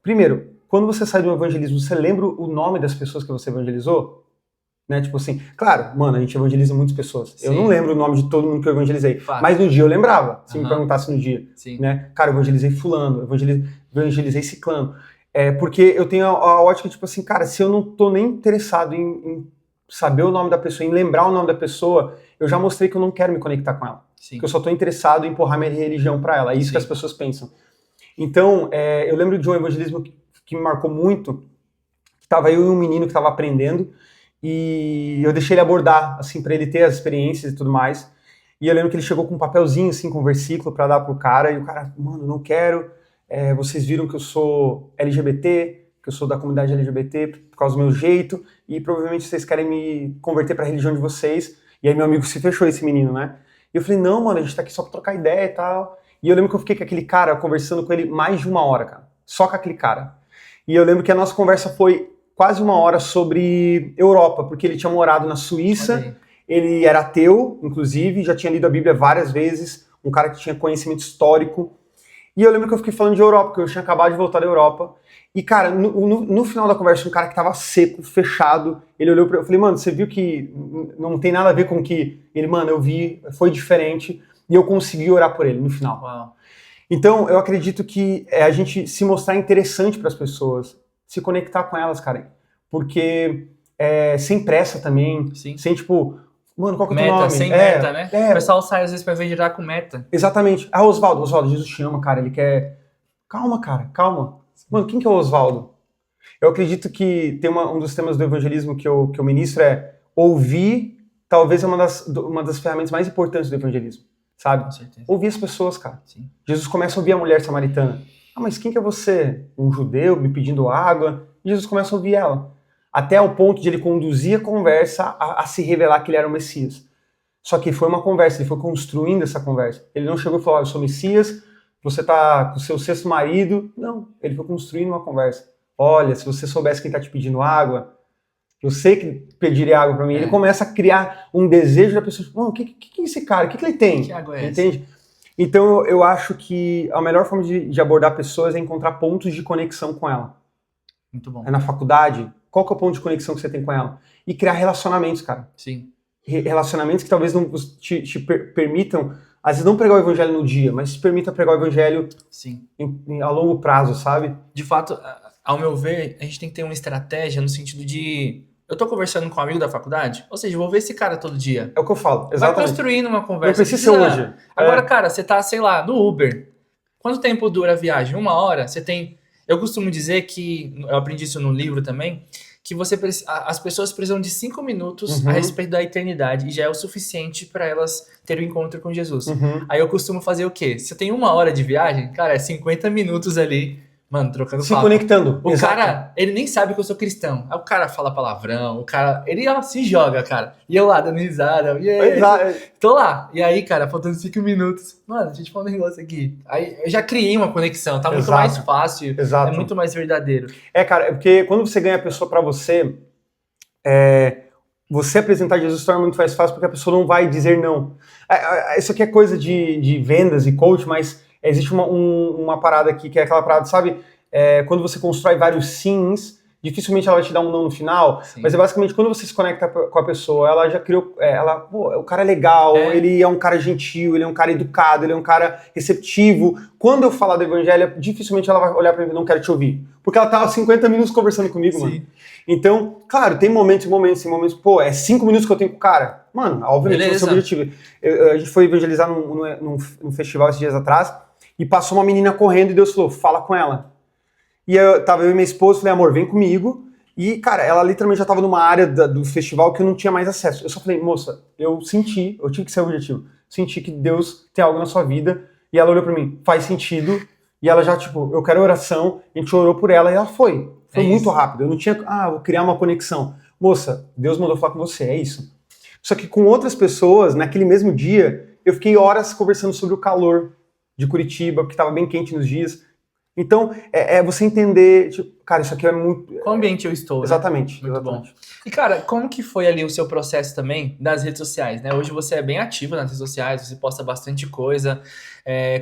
Speaker 2: primeiro, quando você sai do evangelismo, você lembra o nome das pessoas que você evangelizou? Né? Tipo assim, claro, mano, a gente evangeliza muitas pessoas. Eu não lembro o nome de todo mundo que eu evangelizei, mas no dia eu lembrava, se me perguntasse no dia. Né? Cara, eu evangelizei fulano, evangelizei ciclano. Porque eu tenho a ótica, tipo assim, cara, se eu não tô nem interessado em saber o nome da pessoa, em lembrar o nome da pessoa, eu já mostrei que eu não quero me conectar com ela. Que eu só tô interessado em empurrar minha religião pra ela. É isso que as pessoas pensam. Então, eu lembro de um evangelismo que me marcou muito, que tava eu e um menino que tava aprendendo, e eu deixei ele abordar, assim, pra ele ter as experiências e tudo mais. E eu lembro que ele chegou com um papelzinho, assim, com um versículo pra dar pro cara, e o cara, mano, não quero... vocês viram que eu sou LGBT, que eu sou da comunidade LGBT por causa do meu jeito, e provavelmente vocês querem me converter para a religião de vocês. E aí meu amigo se fechou, esse menino, né? E eu falei, não, mano, a gente tá aqui só pra trocar ideia e tal. E eu lembro que eu fiquei com aquele cara, conversando com ele mais de 1 hora, cara. Só com aquele cara. E eu lembro que a nossa conversa foi quase 1 hora sobre Europa, porque ele tinha morado na Suíça, ele era ateu, inclusive, já tinha lido a Bíblia várias vezes, um cara que tinha conhecimento histórico. E eu lembro que eu fiquei falando de Europa, porque eu tinha acabado de voltar da Europa. E, cara, no final da conversa, um cara que tava seco, fechado, ele olhou pra eu falei, mano, você viu que não tem nada a ver com o que... Ele, mano, eu vi, foi diferente, e eu consegui orar por ele no final.
Speaker 1: Uau.
Speaker 2: Então, eu acredito que a gente se mostrar interessante pras pessoas, se conectar com elas, cara. Porque sem pressa também, sem, tipo... Mano, qual que é o teu nome?
Speaker 1: Sem meta, né? O pessoal sai às vezes pra virar com meta.
Speaker 2: Exatamente. Oswaldo, Jesus te ama, cara. Ele quer... Calma, cara, calma. Mano, quem que é o Oswaldo? Eu acredito que tem um dos temas do evangelismo que eu ministro ouvir, talvez é uma das ferramentas mais importantes do evangelismo, sabe?
Speaker 1: Com certeza.
Speaker 2: Ouvir as pessoas, cara. Jesus começa a ouvir a mulher samaritana. Ah, mas quem que é você? Um judeu me pedindo água? E Jesus começa a ouvir ela. Até o ponto de ele conduzir a conversa a se revelar que ele era o Messias. Só que foi uma conversa, ele foi construindo essa conversa. Ele não chegou e falou, eu sou Messias, você tá com o seu 6º marido. Não, ele foi construindo uma conversa. Olha, se você soubesse quem tá te pedindo água, eu sei que pediria água para mim. Ele começa a criar um desejo da pessoa. Mano, que é esse cara? O que ele tem?
Speaker 1: Que água é essa?
Speaker 2: Entende? Então eu acho que a melhor forma de abordar pessoas é encontrar pontos de conexão com ela.
Speaker 1: Muito bom.
Speaker 2: É na faculdade. Qual que é o ponto de conexão que você tem com ela? E criar relacionamentos, cara.
Speaker 1: Sim.
Speaker 2: Relacionamentos que talvez não te permitam, às vezes não pregar o evangelho no dia, mas te permita pregar o evangelho a longo prazo, sabe?
Speaker 1: De fato, ao meu ver, a gente tem que ter uma estratégia no sentido de... Eu tô conversando com um amigo da faculdade, ou seja, eu vou ver esse cara todo dia.
Speaker 2: É o que eu falo, exatamente.
Speaker 1: Vai construindo uma conversa.
Speaker 2: Não precisa ser hoje.
Speaker 1: Agora, cara, você tá, sei lá, no Uber. Quanto tempo dura a viagem? 1 hora? Você tem... Eu costumo dizer que, eu aprendi isso no livro também, que as pessoas precisam de 5 minutos a respeito da eternidade e já é o suficiente para elas terem um encontro com Jesus. Aí eu costumo fazer o quê? Se eu tenho 1 hora de viagem, cara, é 50 minutos ali, mano, trocando papo.
Speaker 2: Se conectando.
Speaker 1: O cara, ele nem sabe que eu sou cristão. Aí o cara fala palavrão, o cara, ele se joga, cara. E eu lá, dando risada. Tô lá. E aí, cara, faltando 5 minutos. Mano, a gente fala um negócio aqui. Aí eu já criei uma conexão, tá muito mais fácil. É muito mais verdadeiro.
Speaker 2: Cara, porque quando você ganha a pessoa pra você, você apresentar Jesus se torna muito mais fácil porque a pessoa não vai dizer não. Isso aqui é coisa de vendas e coach, mas existe uma parada aqui, que é aquela parada, sabe? Quando você constrói vários sims, dificilmente ela vai te dar um não no final, mas basicamente quando você se conecta com a pessoa, ela já criou, o cara é legal, ele é um cara gentil, ele é um cara educado, ele é um cara receptivo. Quando eu falar do evangelho, dificilmente ela vai olhar pra mim e não quero te ouvir, porque ela tava 50 minutos conversando comigo, mano. Então, claro, tem momentos, 5 minutos que eu tenho com o cara. Mano, obviamente, esse é o objetivo. A gente foi evangelizar num festival esses dias atrás, e passou uma menina correndo e Deus falou, fala com ela. E tava eu e minha esposa, falei, amor, vem comigo. E, cara, ela literalmente já tava numa área do festival que eu não tinha mais acesso. Eu só falei, moça, eu tive que ser objetivo, senti que Deus tem algo na sua vida. E ela olhou pra mim, faz sentido. E ela já, tipo, eu quero oração. A gente orou por ela e ela foi. Foi muito rápido. Eu não tinha, vou criar uma conexão. Moça, Deus mandou falar com você, é isso. Só que com outras pessoas, naquele mesmo dia, eu fiquei horas conversando sobre o calor de Curitiba, porque estava bem quente nos dias. Então, você entender, tipo, cara, isso aqui é muito...
Speaker 1: Qual ambiente eu estou,
Speaker 2: Exatamente.
Speaker 1: Né? Muito
Speaker 2: exatamente.
Speaker 1: bom. E, cara, como que foi ali o seu processo também das redes sociais, né? Hoje você é bem ativo nas redes sociais, você posta bastante coisa.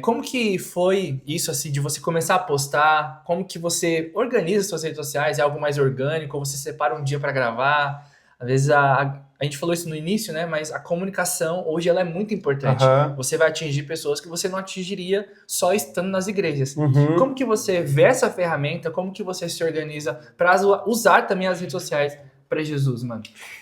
Speaker 1: Como que foi isso, assim, de você começar a postar? Como que você organiza suas redes sociais? É algo mais orgânico? Ou você separa um dia para gravar? Às vezes a gente falou isso no início, né? Mas a comunicação hoje ela é muito importante. Você vai atingir pessoas que você não atingiria só estando nas igrejas. Como que você vê essa ferramenta? Como que você se organiza para usar também as redes sociais para Jesus, mano?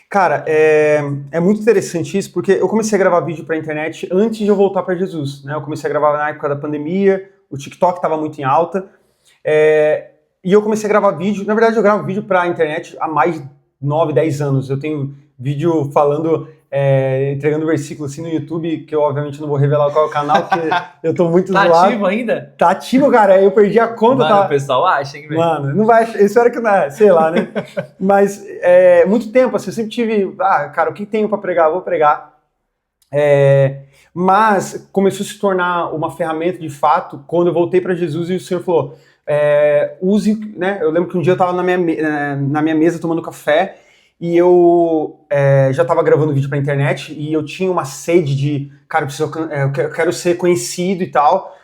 Speaker 2: Cara, é muito interessante isso, porque eu comecei a gravar vídeo pra internet antes de eu voltar para Jesus, né? Eu comecei a gravar na época da pandemia, o TikTok estava muito em alta, e eu comecei a gravar vídeo. Na verdade, eu gravo vídeo pra internet há mais de 9, 10 anos. Eu tenho vídeo falando, entregando versículo assim no YouTube, que eu obviamente não vou revelar qual é o canal, porque eu tô muito zoado.
Speaker 1: Tá ativo ainda?
Speaker 2: Tá ativo, cara. Eu perdi a conta.
Speaker 1: Mano, o pessoal acha, hein, velho?
Speaker 2: Mano, não vai achar. Eu espero que não, sei lá, né? Mas muito tempo, assim, eu sempre tive, cara, o que tenho pra pregar? Eu vou pregar. Mas começou a se tornar uma ferramenta de fato quando eu voltei pra Jesus e o Senhor falou, use, né? Eu lembro que um dia eu tava na minha mesa tomando café e eu já tava gravando vídeo pra internet e eu tinha uma sede de, cara, eu quero ser conhecido e tal.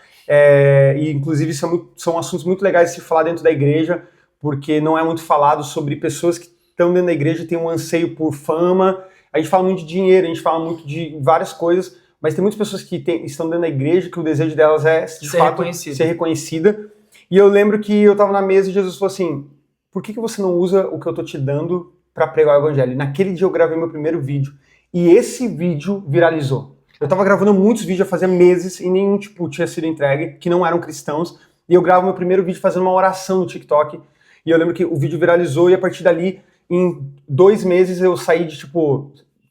Speaker 2: E inclusive são assuntos muito legais de se falar dentro da igreja, porque não é muito falado sobre pessoas que estão dentro da igreja e têm um anseio por fama. A gente fala muito de dinheiro, a gente fala muito de várias coisas, mas tem muitas pessoas que estão dentro da igreja que o desejo delas é, de fato, ser reconhecida. E eu lembro que eu estava na mesa e Jesus falou assim, por que você não usa o que eu tô te dando para pregar o evangelho? E naquele dia eu gravei meu primeiro vídeo, e esse vídeo viralizou. Eu tava gravando muitos vídeos, fazia meses, e nenhum tinha sido entregue, que não eram cristãos, e eu gravo meu primeiro vídeo fazendo uma oração no TikTok, e eu lembro que o vídeo viralizou, e a partir dali, em 2 meses, eu saí de,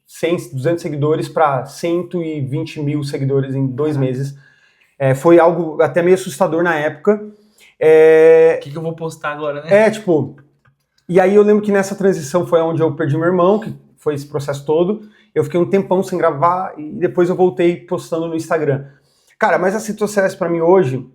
Speaker 2: 100, 200 seguidores para 120 mil seguidores em 2 meses. Foi algo até meio assustador na época.
Speaker 1: O que eu vou postar agora, né?
Speaker 2: E aí eu lembro que nessa transição foi onde eu perdi meu irmão, que foi esse processo todo. Eu fiquei um tempão sem gravar e depois eu voltei postando no Instagram. Cara, mas as redes sociais para mim hoje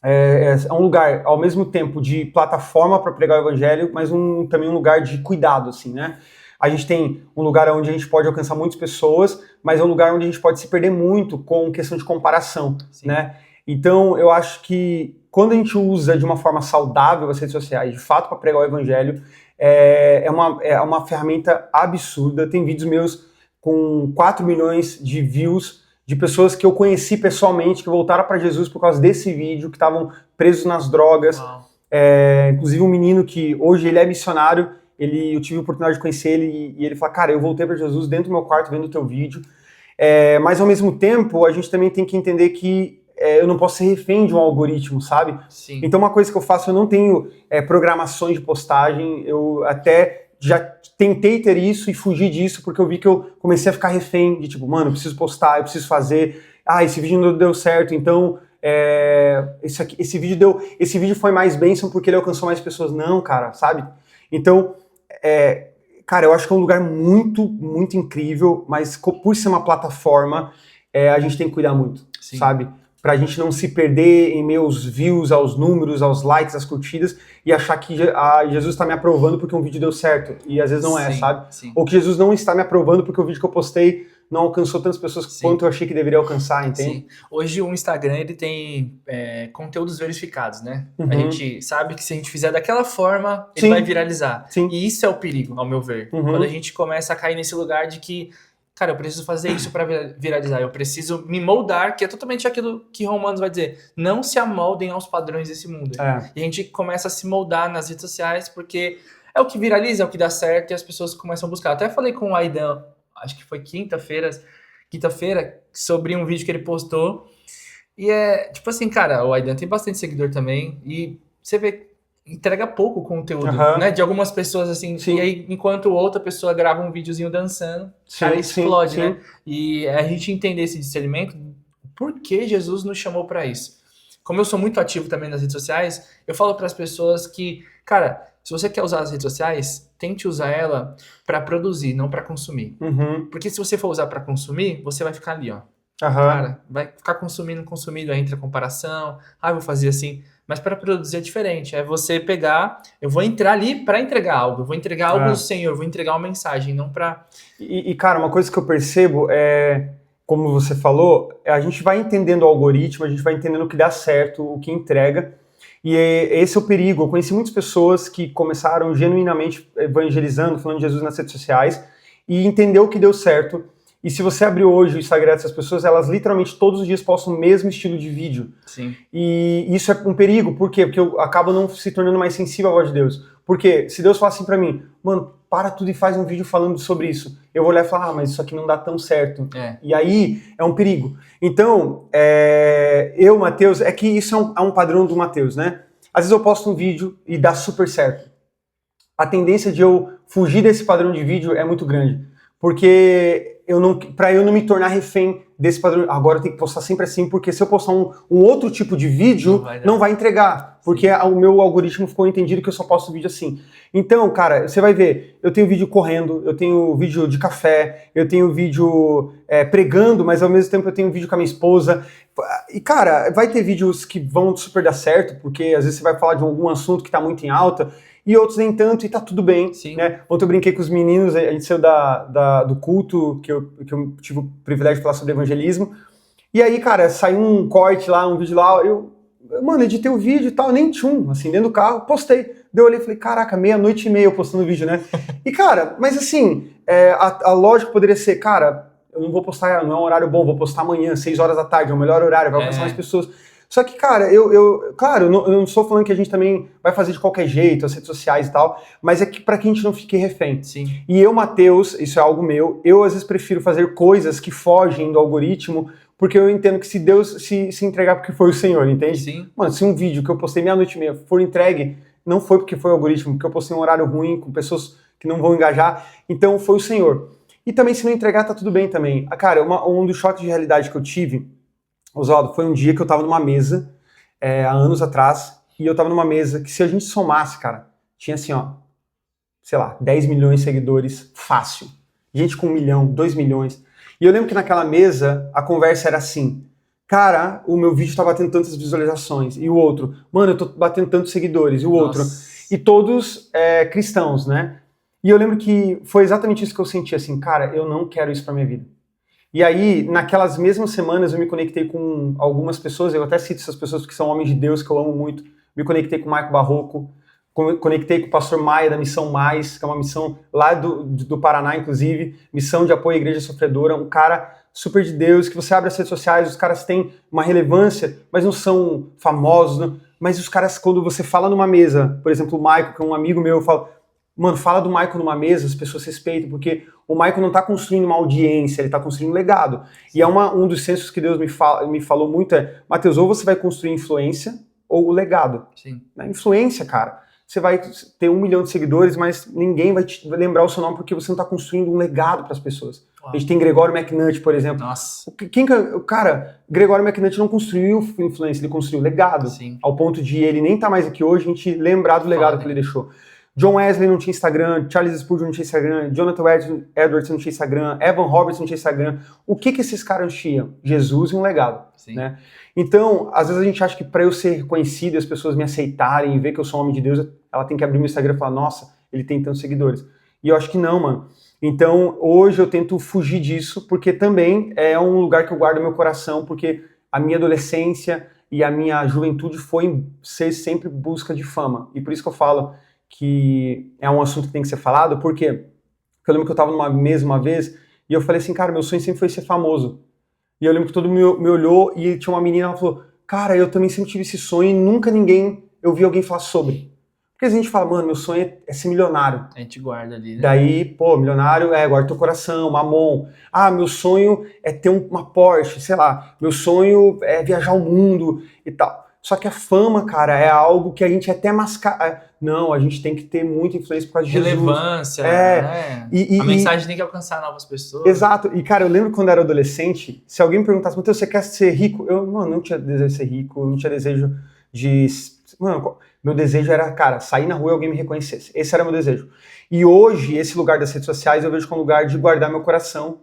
Speaker 2: é um lugar, ao mesmo tempo, de plataforma para pregar o evangelho, mas também um lugar de cuidado, assim, né? A gente tem um lugar onde a gente pode alcançar muitas pessoas, mas é um lugar onde a gente pode se perder muito com questão de comparação, né? Então, eu acho que quando a gente usa de uma forma saudável as redes sociais, de fato, para pregar o evangelho, é uma ferramenta absurda. Tem vídeos meus com 4 milhões de views de pessoas que eu conheci pessoalmente, que voltaram para Jesus por causa desse vídeo, que estavam presos nas drogas. Inclusive um menino que hoje ele é missionário, eu tive a oportunidade de conhecer ele e ele fala, cara, eu voltei para Jesus dentro do meu quarto vendo o teu vídeo. Mas ao mesmo tempo, a gente também tem que entender que eu não posso ser refém de um algoritmo, sabe?
Speaker 1: Sim.
Speaker 2: Então uma coisa que eu faço, eu não tenho programações de postagem, eu até já tentei ter isso e fugir disso, porque eu vi que eu comecei a ficar refém de mano, eu preciso postar, eu preciso fazer, esse vídeo não deu certo, então esse vídeo foi mais bênção porque ele alcançou mais pessoas. Não, cara, sabe? Então, cara, eu acho que é um lugar muito, muito incrível, mas por ser uma plataforma, a gente tem que cuidar muito, sabe? Pra gente não se perder em meio aos views, aos números, aos likes, às curtidas, e achar que Jesus está me aprovando porque um vídeo deu certo, e às vezes não sabe? Sim. Ou que Jesus não está me aprovando porque o vídeo que eu postei não alcançou tantas pessoas quanto eu achei que deveria alcançar, entende?
Speaker 1: Sim. Hoje o Instagram, ele tem conteúdos verificados, né? A gente sabe que se a gente fizer daquela forma, ele vai viralizar.
Speaker 2: Sim.
Speaker 1: E isso é o perigo, ao meu ver. Quando a gente começa a cair nesse lugar de que, cara, eu preciso fazer isso para viralizar, eu preciso me moldar, que é totalmente aquilo que Romanos vai dizer, não se amoldem aos padrões desse mundo. E a gente começa a se moldar nas redes sociais porque é o que viraliza, é o que dá certo e as pessoas começam a buscar. Até falei com o Aidan, acho que foi quinta-feira, sobre um vídeo que ele postou E é, tipo assim, cara, o Aidan tem bastante seguidor também, e você vê, entrega pouco conteúdo,
Speaker 2: Aham.
Speaker 1: né? De algumas pessoas, assim, e
Speaker 2: Sim,
Speaker 1: aí, enquanto outra pessoa grava um videozinho dançando, cara,
Speaker 2: sim, sim,
Speaker 1: explode, né?
Speaker 2: sim.
Speaker 1: E a gente entender esse discernimento, por que Jesus nos chamou pra isso? Como eu sou muito ativo também nas redes sociais, eu falo para as pessoas que, cara, se você quer usar as redes sociais, tente usar ela pra produzir, não pra consumir.
Speaker 2: Uhum.
Speaker 1: Porque se você for usar pra consumir, você vai ficar ali, ó.
Speaker 2: Aham.
Speaker 1: Cara, vai ficar consumindo, consumindo, aí entra a comparação. Ah, eu vou fazer assim. Mas para produzir é diferente. É você pegar, eu vou entrar ali para entregar algo. Eu vou entregar algo do
Speaker 2: É.
Speaker 1: Senhor, eu vou entregar uma mensagem, não para.
Speaker 2: Cara, uma coisa que eu percebo é, como você falou, a gente vai entendendo o algoritmo, a gente vai entendendo o que dá certo, o que entrega, e esse é o perigo. Eu conheci muitas pessoas que começaram genuinamente evangelizando, falando de Jesus nas redes sociais, e entendeu o que deu certo. E se você abrir hoje o Instagram dessas pessoas, elas literalmente todos os dias postam o mesmo estilo de vídeo.
Speaker 1: Sim.
Speaker 2: E isso é um perigo, por quê? Porque eu acabo não se tornando mais sensível à voz de Deus. Porque se Deus fala assim pra mim, mano, para tudo e faz um vídeo falando sobre isso, eu vou olhar e falar, ah, mas isso aqui não dá tão certo.
Speaker 1: É.
Speaker 2: E aí é um perigo. Então, eu, Mateus, é que isso é um padrão do Mateus, né? Às vezes eu posto um vídeo e dá super certo. A tendência de eu fugir desse padrão de vídeo é muito grande. Porque para eu não me tornar refém desse padrão, agora eu tenho que postar sempre assim, porque se eu postar um outro tipo de vídeo, não vai entregar, porque o meu algoritmo ficou entendido que eu só posto vídeo assim. Então, cara, você vai ver, eu tenho vídeo correndo, eu tenho vídeo de café, eu tenho vídeo pregando, mas ao mesmo tempo eu tenho vídeo com a minha esposa. E, cara, vai ter vídeos que vão super dar certo, porque às vezes você vai falar de algum assunto que tá muito em alta, e outros nem tanto, e tá tudo bem.
Speaker 1: Sim.
Speaker 2: Né? Ontem eu brinquei com os meninos, a gente saiu do culto, que eu tive o privilégio de falar sobre evangelismo, e aí, cara, saiu um corte lá, um vídeo lá, mano, editei o vídeo e tal, nem assim, dentro do carro, postei. Daí eu olhei e falei, caraca, 00:30 eu postando o vídeo, né? E, cara, mas assim, a lógica poderia ser, cara, eu não vou postar, não é um horário bom, vou postar amanhã, 6 horas da tarde, é o melhor horário, vai alcançar mais pessoas. Só que, cara, claro, eu não estou falando que a gente também vai fazer de qualquer jeito, as redes sociais e tal, mas é que para que a gente não fique refém.
Speaker 1: Sim.
Speaker 2: E eu, Mateus, isso é algo meu, eu às vezes prefiro fazer coisas que fogem do algoritmo, porque eu entendo que se Deus se entregar porque foi o Senhor, entende?
Speaker 1: Sim.
Speaker 2: Mano, se um vídeo que eu postei 00:30 for entregue, não foi porque foi o algoritmo, porque eu postei um horário ruim, com pessoas que não vão engajar, então foi o Senhor. E também se não entregar, tá tudo bem também. Cara, um dos choques de realidade que eu tive, Oswaldo, foi um dia que eu tava numa mesa, há anos atrás, e eu tava numa mesa que se a gente somasse, cara, tinha assim, ó, sei lá, 10 milhões de seguidores, fácil. Gente com 1 milhão, 2 milhões. E eu lembro que naquela mesa, a conversa era assim, cara, o meu vídeo tá batendo tantas visualizações, e o outro, mano, eu tô batendo tantos seguidores, e o outro. E todos cristãos, né? E eu lembro que foi exatamente isso que eu senti, assim, cara, eu não quero isso pra minha vida. E aí, naquelas mesmas semanas, eu me conectei com algumas pessoas, eu até cito essas pessoas que são homens de Deus, que eu amo muito. Me conectei com o Maico Barroco, conectei com o pastor Maia, da Missão Mais, que é uma missão lá do Paraná, inclusive, missão de apoio à igreja sofredora, um cara super de Deus, que você abre as redes sociais, os caras têm uma relevância, mas não são famosos, não. Mas os caras, quando você fala numa mesa, por exemplo, o Maico, que é um amigo meu, eu falo, mano, fala do Michael numa mesa, as pessoas respeitam, porque o Michael não está construindo uma audiência, ele está construindo um legado. Sim. E um dos sensos que Deus me falou muito Mateus, ou você vai construir influência ou o legado.
Speaker 1: Sim.
Speaker 2: Na influência, cara, você vai ter 1 milhão de seguidores, mas ninguém vai lembrar o seu nome porque você não está construindo um legado para as pessoas. Uau. A gente tem Gregório McNutt, por exemplo.
Speaker 1: Nossa.
Speaker 2: Cara, Gregório McNutt não construiu influência, ele construiu legado.
Speaker 1: Sim.
Speaker 2: Ao ponto de ele nem estar mais aqui hoje, a gente lembrar do legado que ele deixou. John Wesley não tinha Instagram, Charles Spurgeon não tinha Instagram, Jonathan Edwards não tinha Instagram, Evan Roberts não tinha Instagram. O que esses caras tinham? Jesus e um legado.
Speaker 1: Sim.
Speaker 2: Né? Então, às vezes a gente acha que para eu ser reconhecido e as pessoas me aceitarem e ver que eu sou um homem de Deus, ela tem que abrir meu Instagram e falar, nossa, ele tem tantos seguidores. E eu acho que não, mano. Então, hoje eu tento fugir disso, porque também é um lugar que eu guardo no meu coração, porque a minha adolescência e a minha juventude foi ser sempre busca de fama. E por isso que eu falo que é um assunto que tem que ser falado, porque eu lembro que eu estava numa mesa uma vez e eu falei assim, cara, meu sonho sempre foi ser famoso. E eu lembro que todo mundo me olhou e tinha uma menina, ela falou, cara, eu também sempre tive esse sonho e nunca eu vi alguém falar sobre. Porque a gente fala, mano, meu sonho é ser milionário.
Speaker 1: A gente guarda ali, né?
Speaker 2: Daí, pô, milionário, guarda teu coração, mamon. Ah, meu sonho é ter uma Porsche, sei lá. Meu sonho é viajar o mundo e tal. Só que a fama, cara, é algo que a gente até mascara. Não, a gente tem que ter muita influência por causa de Jesus.
Speaker 1: Relevância, né? A mensagem tem que alcançar novas pessoas.
Speaker 2: Exato. E, cara, eu lembro quando eu era adolescente, se alguém me perguntasse, Matheus, você quer ser rico? Eu, mano, não tinha desejo de ser rico, eu não tinha desejo de... Mano, meu desejo era, cara, sair na rua e alguém me reconhecesse. Esse era meu desejo. E hoje, esse lugar das redes sociais, eu vejo como um lugar de guardar meu coração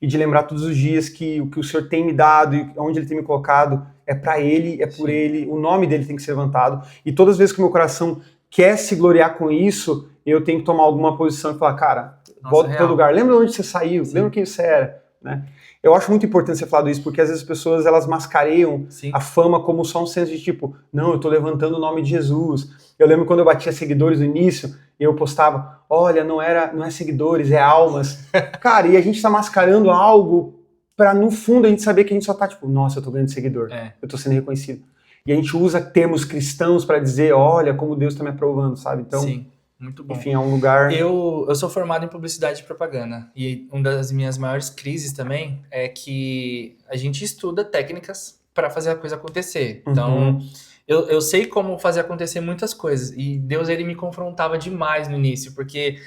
Speaker 2: e de lembrar todos os dias que o que o Senhor tem me dado e onde Ele tem me colocado é para Ele, é por Ele, o nome dEle tem que ser levantado. E todas as vezes que o meu coração quer se gloriar com isso, eu tenho que tomar alguma posição e falar, cara, volta pro teu lugar. Lembra de onde você saiu? Sim. Lembra quem você era? Né? Eu acho muito importante você falar isso, porque às vezes as pessoas elas mascareiam a fama como só um senso de tipo, não, eu tô levantando o nome de Jesus. Eu lembro quando eu batia seguidores no início, eu postava, olha, não é seguidores, é almas. Cara, e a gente tá mascarando algo pra no fundo a gente saber que a gente só tá tipo, nossa, eu tô ganhando seguidor, eu tô sendo reconhecido. E a gente usa termos cristãos pra dizer, olha como Deus tá me aprovando, sabe? Então,
Speaker 1: sim. Muito bom.
Speaker 2: Enfim, é um lugar...
Speaker 1: Eu sou formado em publicidade e propaganda. E uma das minhas maiores crises também é que a gente estuda técnicas para fazer a coisa acontecer. Então, eu sei como fazer acontecer muitas coisas. E Deus, ele me confrontava demais no início. Porque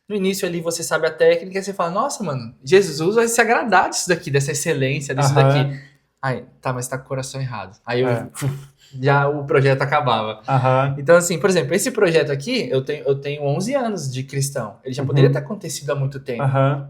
Speaker 1: no início ali você sabe a técnica e você fala, nossa, mano, Jesus vai se agradar disso daqui, dessa excelência, disso daqui. Aí, tá, mas tá com o coração errado. Aí já o projeto acabava. Então, assim, por exemplo, esse projeto aqui, eu tenho 11 anos de cristão. Ele já poderia ter acontecido há muito tempo.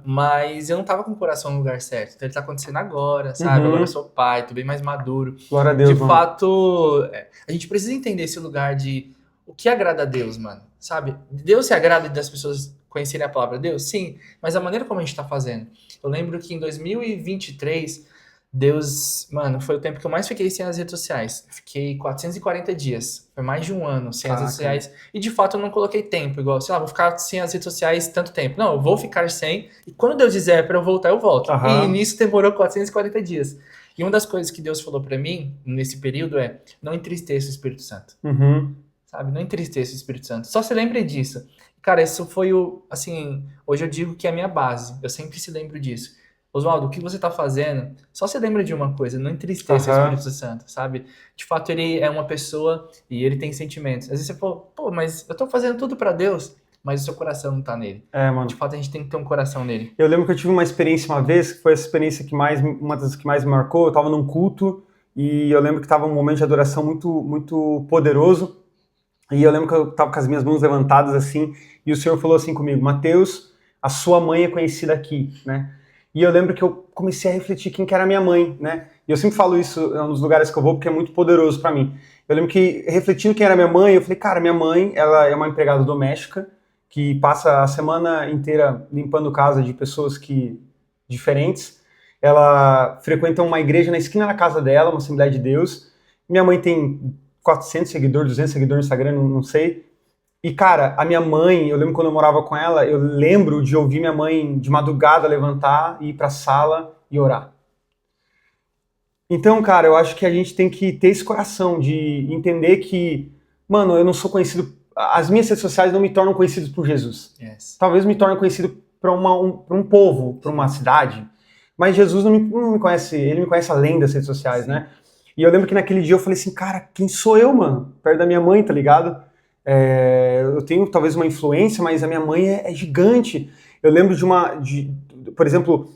Speaker 1: Mas eu não tava com o coração no lugar certo. Então ele tá acontecendo agora, sabe? Agora eu sou pai, tô bem mais maduro.
Speaker 2: Glória a Deus,
Speaker 1: de fato, a gente precisa entender esse lugar de o que agrada a Deus, mano. Sabe? Deus se agrada das pessoas conhecerem a palavra de Deus? Sim. Mas a maneira como a gente tá fazendo. Eu lembro que em 2023... Deus, mano, foi o tempo que eu mais fiquei sem as redes sociais. Fiquei 440 dias. Foi mais de um ano sem as redes sociais. E de fato eu não coloquei tempo, igual, sei lá, vou ficar sem as redes sociais tanto tempo. Não, eu vou ficar sem. E quando Deus dizer pra eu voltar, eu volto. E nisso demorou 440 dias. E uma das coisas que Deus falou pra mim, nesse período, é não entristeça o Espírito Santo. Sabe? Não entristeça o Espírito Santo. Só se lembre disso. Cara, isso foi o, assim, hoje eu digo que é a minha base. Eu sempre se lembro disso. Oswaldo, o que você tá fazendo, só se lembra de uma coisa, não entristeça o Espírito Santo, sabe? De fato, ele é uma pessoa e ele tem sentimentos. Às vezes você fala, pô, mas eu tô fazendo tudo pra Deus, mas o seu coração não tá nele.
Speaker 2: Mano.
Speaker 1: De fato, a gente tem que ter um coração nele.
Speaker 2: Eu lembro que eu tive uma experiência uma vez, que foi essa experiência uma das que mais me marcou. Eu tava num culto e eu lembro que tava um momento de adoração muito, muito poderoso. E eu lembro que eu tava com as minhas mãos levantadas assim, e o Senhor falou assim comigo, Mateus, a sua mãe é conhecida aqui, né? E eu lembro que eu comecei a refletir quem que era a minha mãe, né? E eu sempre falo isso nos lugares que eu vou, porque é muito poderoso pra mim. Eu lembro que, refletindo quem era minha mãe, eu falei, cara, minha mãe, ela é uma empregada doméstica, que passa a semana inteira limpando casa de pessoas diferentes. Ela frequenta uma igreja na esquina da casa dela, uma Assembleia de Deus. Minha mãe tem 400 seguidores, 200 seguidores no Instagram, não sei. E, cara, a minha mãe, eu lembro quando eu morava com ela, eu lembro de ouvir minha mãe de madrugada levantar, ir pra sala e orar. Então, cara, eu acho que a gente tem que ter esse coração de entender que, mano, eu não sou conhecido, as minhas redes sociais não me tornam conhecido por Jesus. Talvez me tornem conhecido para um povo, para uma cidade, mas Jesus não me conhece, ele me conhece além das redes sociais, né? E eu lembro que naquele dia eu falei assim, cara, quem sou eu, mano? Perto da minha mãe, tá ligado? Eu tenho talvez uma influência, mas a minha mãe é gigante. Eu lembro por exemplo,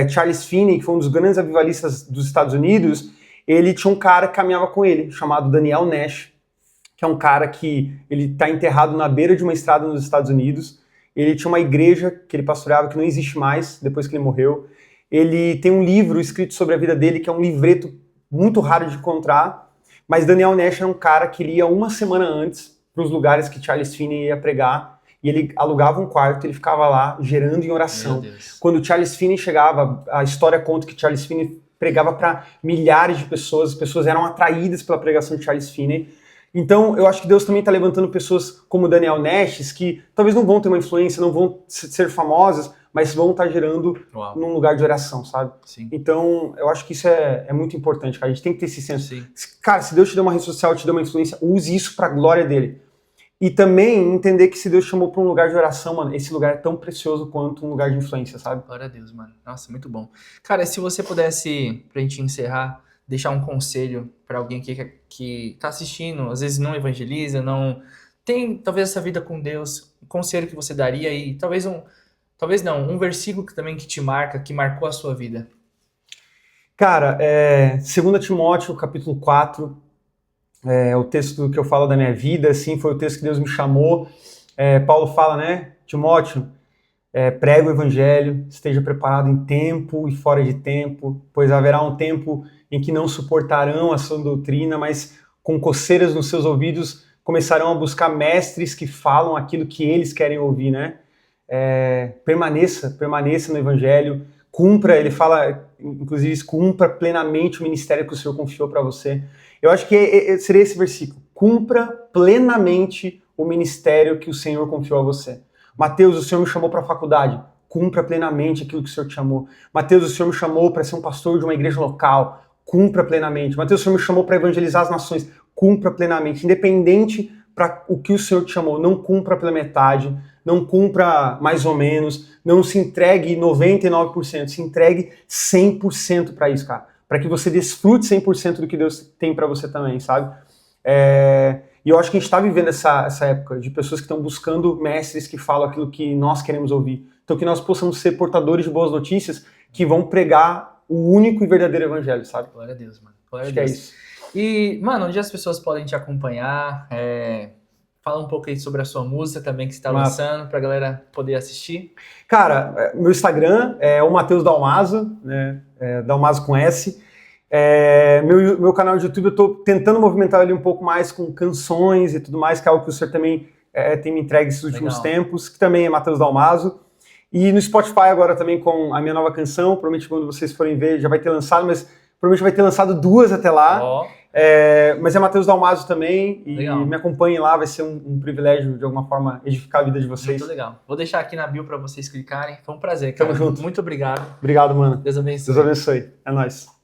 Speaker 2: Charles Finney, que foi um dos grandes avivalistas dos Estados Unidos, ele tinha um cara que caminhava com ele, chamado Daniel Nash, que é um cara que ele está enterrado na beira de uma estrada nos Estados Unidos. Ele tinha uma igreja que ele pastoreava que não existe mais, depois que ele morreu. Ele tem um livro escrito sobre a vida dele, que é um livreto muito raro de encontrar, mas Daniel Nash era um cara que ele ia uma semana antes para os lugares que Charles Finney ia pregar, e ele alugava um quarto, ele ficava lá gerando em oração. Quando Charles Finney chegava, a história conta que Charles Finney pregava para milhares de pessoas, as pessoas eram atraídas pela pregação de Charles Finney. Então, eu acho que Deus também está levantando pessoas como Daniel Nash, que talvez não vão ter uma influência, não vão ser famosas, mas vão estar gerando num lugar de oração, sabe?
Speaker 1: Sim.
Speaker 2: Então, eu acho que isso é muito importante, cara. A gente tem que ter esse senso. Sim. Cara, se Deus te deu uma rede social, te deu uma influência, use isso para a glória dele. E também entender que se Deus chamou para um lugar de oração, mano, esse lugar é tão precioso quanto um lugar de influência, sabe?
Speaker 1: Glória a Deus, mano. Nossa, muito bom. Cara, se você pudesse, pra gente encerrar, deixar um conselho pra alguém que tá assistindo, às vezes não evangeliza, não tem talvez essa vida com Deus, um conselho que você daria e talvez não, um versículo que também que te marca, que marcou a sua vida.
Speaker 2: Cara, 2 Timóteo, capítulo 4, o texto que eu falo da minha vida, assim, foi o texto que Deus me chamou. Paulo fala, né, Timóteo, prega o evangelho, esteja preparado em tempo e fora de tempo, pois haverá um tempo em que não suportarão a sua doutrina, mas com coceiras nos seus ouvidos começarão a buscar mestres que falam aquilo que eles querem ouvir, né? Permaneça no evangelho, cumpra, ele fala, inclusive, isso, cumpra plenamente o ministério que o Senhor confiou para você. Eu acho que seria esse versículo, cumpra plenamente o ministério que o Senhor confiou a você. Mateus, o Senhor me chamou para a faculdade, cumpra plenamente aquilo que o Senhor te chamou. Mateus, o Senhor me chamou para ser um pastor de uma igreja local, cumpra plenamente. Mateus, o Senhor me chamou para evangelizar as nações, cumpra plenamente. Independente para o que o Senhor te chamou, não cumpra pela metade, não cumpra mais ou menos, não se entregue 99%, se entregue 100% para isso, cara. Para que você desfrute 100% do que Deus tem para você também, sabe? E eu acho que a gente está vivendo essa época de pessoas que estão buscando mestres que falam aquilo que nós queremos ouvir. Então que nós possamos ser portadores de boas notícias que vão pregar o único e verdadeiro evangelho, sabe?
Speaker 1: Glória a Deus, mano. Glória
Speaker 2: Acho
Speaker 1: a Deus.
Speaker 2: que é isso.
Speaker 1: E, mano, onde as pessoas podem te acompanhar? Fala um pouco aí sobre a sua música também que você está lançando, pra galera poder assistir.
Speaker 2: Cara, meu Instagram é o Mateus Dalmaso, né? Dalmaso com S. Meu canal de YouTube eu tô tentando movimentar ele um pouco mais com canções e tudo mais, que é algo que o senhor também tem me entregue esses últimos tempos, que também é Mateus Dalmaso. E no Spotify agora também com a minha nova canção, provavelmente quando vocês forem ver já vai ter lançado, mas provavelmente vai ter lançado 2 até lá. Mas é Mateus Dalmaso também, e me acompanhem lá, vai ser um privilégio de alguma forma edificar a vida de vocês.
Speaker 1: Muito legal. Vou deixar aqui na bio para vocês clicarem. Foi um prazer, cara.
Speaker 2: Tamo junto.
Speaker 1: Muito obrigado.
Speaker 2: Obrigado, mano.
Speaker 1: Deus abençoe.
Speaker 2: Deus abençoe. É nóis.